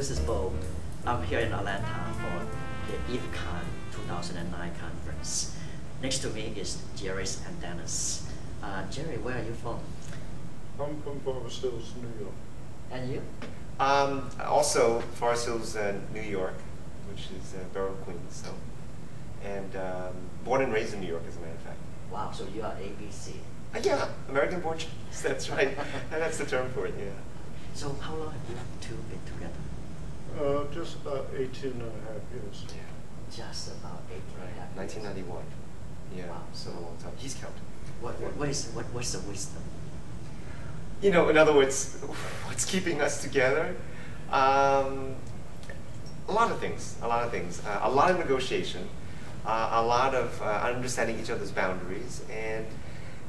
this is Bo. I'm here in Atlanta for the EveCon 2009 conference. Next to me is Jerry and Dennis. Jerry, where are you from? I'm from Forest Hills, New York. And you? Also, Forest Hills, New York, which is Borough of Queens. So, and born and raised in New York, as a matter of fact. Wow, so you are ABC. Yeah, American born Chinese. That's right. And that's the term for it. Yeah. So how long have you two been together? Just about 18 and a half years. Yeah. Just about 18 and a half years. 1991. Yeah. Wow. So a long time. He's counting. What's the wisdom? You know, in other words, what's keeping us together? A lot of things. A lot of negotiation. A lot of understanding each other's boundaries and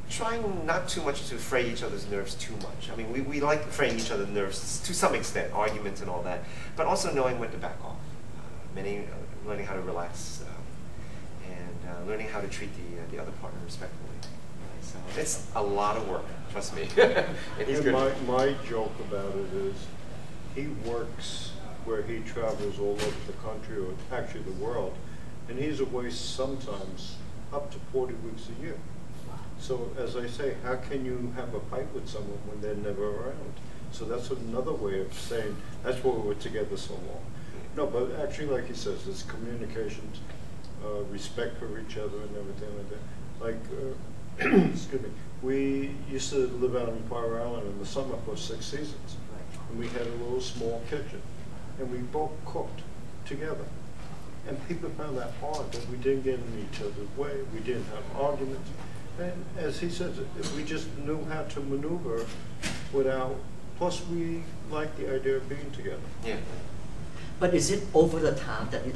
trying not too much to fray each other's nerves too much. I mean, we like fraying each other's nerves to some extent, arguments and all that, but also knowing when to back off. Learning how to relax and learning how to treat the other partner respectfully. So it's a lot of work, trust me. And he's good. My joke about it is he works where he travels all over the country, or actually the world, and he's away sometimes up to 40 weeks a year. So as I say, how can you have a fight with someone when they're never around? So that's another way of saying, that's why we're together so long. No, but actually, like he says, it's communications, respect for each other and everything like that. Like, excuse me, we used to live out in Fire Island in the summer for 6 seasons. And we had a little small kitchen. And we both cooked together. And people found that hard, that we didn't get in each other's way, we didn't have arguments. And as he says, we just knew how to maneuver without, plus we liked the idea of being together. Yeah. But is it over the time that you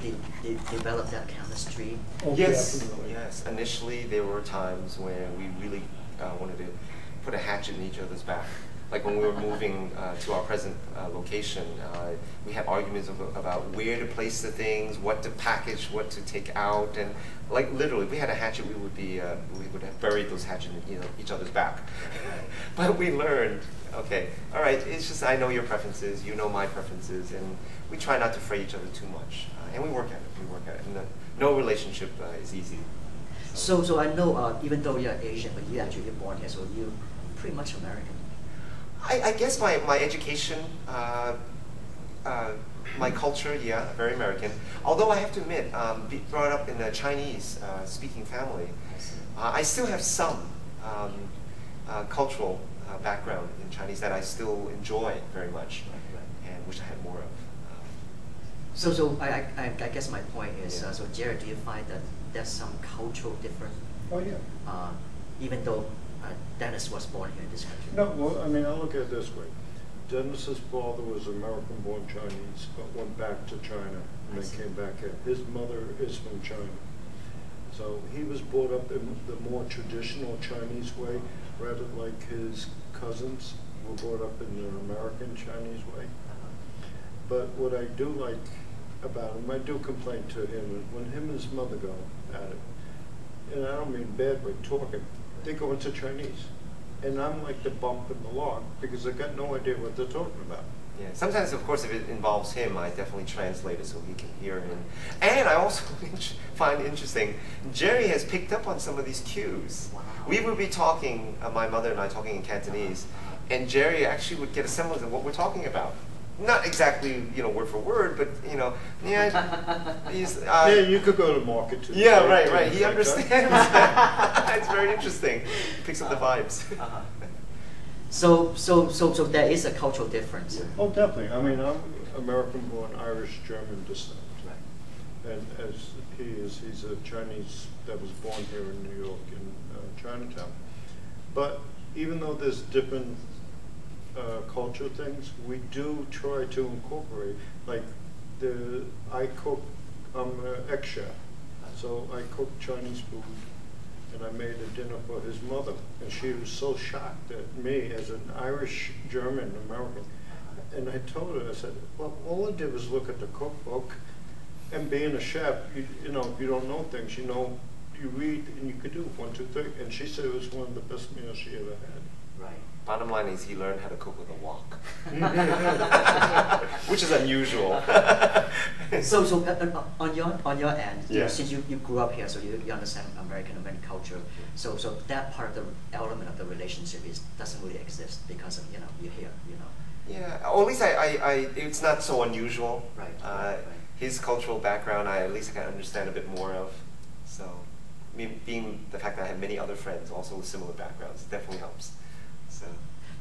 developed that chemistry? Oh, Yes, definitely. yes. Initially, there were times when we really wanted to put a hatchet in each other's back. Like when we were moving to our present location, we had arguments about where to place the things, what to package, what to take out, and like literally, if we had a hatchet, we would have buried those hatchets in each other's back. But we learned, okay, all right, it's just I know your preferences, you know my preferences, and we try not to fray each other too much, and we work at it. And no relationship is easy. So I know even though you're Asian, but you actually born here, so you're pretty much American. I guess my education, my culture, yeah, very American. Although I have to admit, brought up in a Chinese speaking family, I still have some cultural background in Chinese that I still enjoy very much, and wish I had more of. So I guess my point is, Yeah. so Jared, do you find that there's some cultural difference? Oh, yeah. Even though Dennis was born here in this country? No, well, I mean, I look at it this way. Dennis's father was American-born Chinese, but went back to China and then came back here. His mother is from China. So he was brought up in the more traditional Chinese way, rather like his cousins were brought up in the American Chinese way. But what I do like about him, I do complain to him, is when him and his mother go at it, and I don't mean bad by talking, they go into Chinese. And I'm like the bump in the log because I got no idea what they're talking about. Yeah. Sometimes, of course, if it involves him, I definitely translate it so he can hear it. And I also find interesting, Jerry has picked up on some of these cues. Wow. We would be talking, my mother and I talking in Cantonese, and Jerry actually would get a semblance of what we're talking about. Not exactly, word for word, but yeah, he's. Yeah, you could go to market too. Yeah, right. He understands that. It's very interesting. He picks up the vibes. So there is a cultural difference. Oh, definitely. I mean, I'm American-born, Irish-German descent. Right. And as he is, he's a Chinese that was born here in New York in Chinatown. But even though there's different culture things, we do try to incorporate, like I cook, I'm an ex-chef, so I cook Chinese food, and I made a dinner for his mother, and she was so shocked at me as an Irish, German, American, and I told her, I said, well, all I did was look at the cookbook, and being a chef, you know, if you don't know things, you read and you could do 1, 2, 3, and she said it was one of the best meals she ever had. Right. Bottom line is he learned how to cook with a wok, which is unusual. So on your end, Yeah. since you grew up here, so you understand American culture. So that part of the element of the relationship doesn't really exist because of you're here. Yeah, or at least it's not so unusual. Right, right. His cultural background, I at least can understand a bit more of. So, being the fact that I have many other friends also with similar backgrounds definitely helps. So.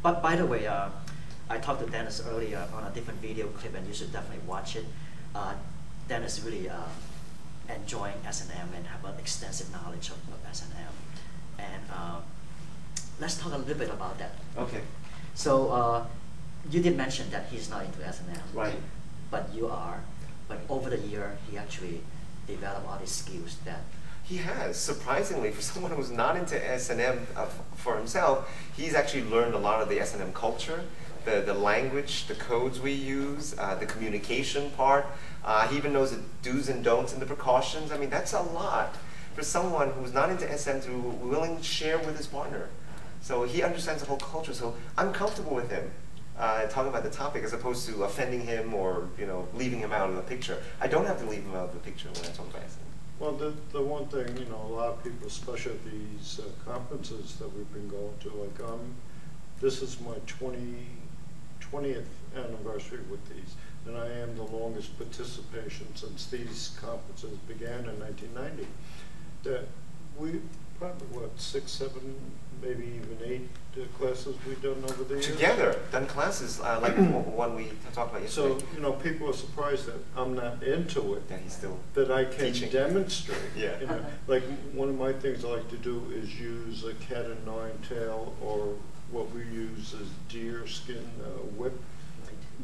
But by the way, I talked to Dennis earlier on a different video clip, and you should definitely watch it. Dennis really enjoying S&M and have an extensive knowledge of S&M. And let's talk a little bit about that. Okay. So you did mention that he's not into S&M. Right. But you are. But over the year, he actually developed all these skills that. He has, surprisingly, for someone who's not into S&M for himself, he's actually learned a lot of the S&M culture, the language, the codes we use, the communication part. He even knows the do's and don'ts and the precautions. I mean, that's a lot for someone who's not into SM to willing to share with his partner. So he understands the whole culture. So I'm comfortable with him talking about the topic as opposed to offending him or leaving him out of the picture. I don't have to leave him out of the picture when I talk about SM. Well, the one thing, a lot of people, especially at these conferences that we've been going to, like this is my 20th anniversary with these, and I am the longest participation since these conferences began in 1990. That we probably, 6, 7, maybe even 8 classes we've done over the years. Together, done classes like one we talked about yesterday. So, people are surprised that I'm not into it. That he's still that I can teaching. demonstrate. Yeah. Like one of my things I like to do is use a cat and nine tail, or what we use is deer skin whip.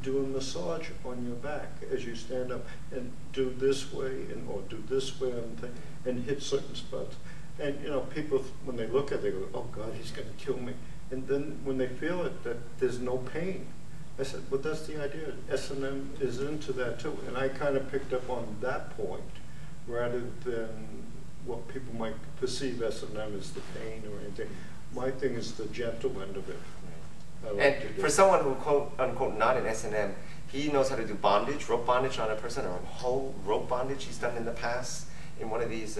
Do a massage on your back as you stand up, and do this way or do this way and hit certain spots. And people, when they look at it, they go, "Oh God, he's going to kill me." And then when they feel it, that there's no pain. I said, "Well, that's the idea. S&M is into that too." And I kind of picked up on that point, rather than what people might perceive S&M as the pain or anything. My thing is the gentle end of it. And for someone who, quote unquote, not in S&M, he knows how to do bondage, rope bondage on a person, or whole rope bondage he's done in the past in one of these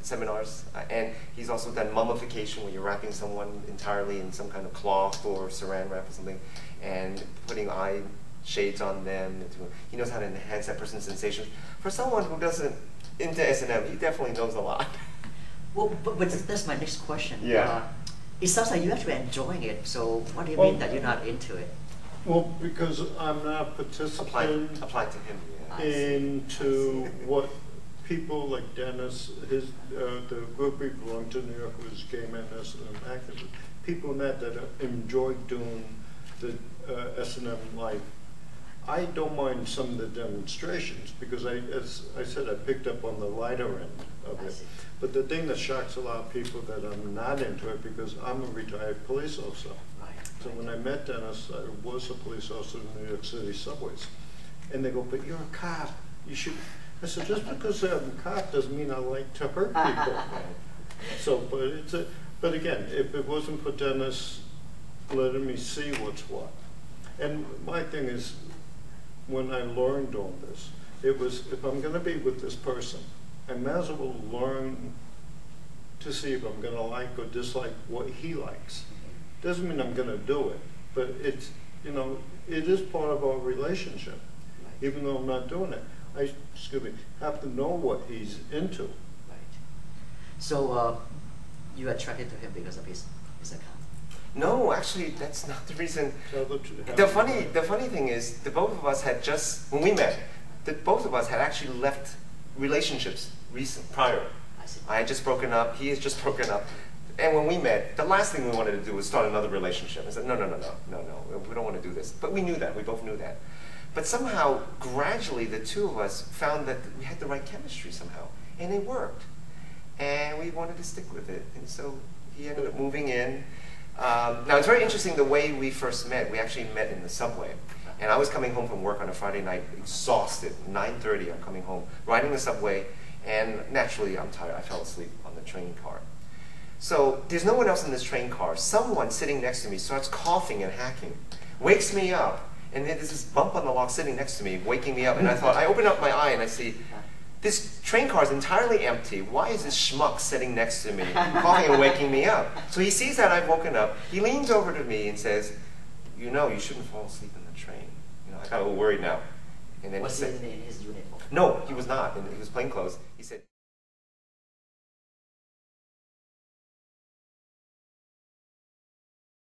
seminars. And he's also done mummification, where you're wrapping someone entirely in some kind of cloth or saran wrap or something, and putting eye shades on them. He knows how to enhance that person's sensations. For someone who doesn't into S&M, he definitely knows a lot. Well, but that's my next question. Yeah. It sounds like you're actually enjoying it, so what do you mean that you're not into it? Well, because I'm not participating Apply to him, yeah. into what people like Dennis, the group we belong to in New York was gay men S&M activists, people in that enjoy doing the S&M life. I don't mind some of the demonstrations because, as I said, I picked up on the lighter end of it. But the thing that shocks a lot of people that I'm not into it, because I'm a retired police officer. So when I met Dennis, I was a police officer in New York City subways. And they go, "But you're a cop. You should." I said, "Just because I'm a cop doesn't mean I like to hurt people." So, but again, if it wasn't for Dennis letting me see what's what. And my thing is, when I learned all this, it was, if I'm going to be with this person, I might as well learn to see if I'm going to like or dislike what he likes. Doesn't mean I'm going to do it, but it's, it is part of our relationship, even though I'm not doing it. I have to know what he's into. Right. So you attracted to him because of his account? No, actually, that's not the reason. The funny thing is, the both of us had just, when we met, both of us had actually left relationships prior. I had just broken up, he has just broken up. And when we met, the last thing we wanted to do was start another relationship. I said, no, we don't want to do this. But we knew that, we both knew that. But somehow, gradually, the two of us found that we had the right chemistry somehow. And it worked. And we wanted to stick with it. And so he ended up moving in. Now, it's very interesting the way we first met. We actually met in the subway. And I was coming home from work on a Friday night, exhausted, 9:30, I'm coming home, riding the subway, and naturally, I'm tired. I fell asleep on the train car. So there's no one else in this train car. Someone sitting next to me starts coughing and hacking, wakes me up, and then there's this bump on the log sitting next to me, waking me up. And I thought, I open up my eye and I see, this train car is entirely empty. Why is this schmuck sitting next to me, coughing and waking me up? So he sees that I've woken up. He leans over to me and says, you know, you shouldn't fall asleep in the train. You know, I got a little worried now. And then Was he he said, in his uniform? no, he was not. And he was plain clothes. He said,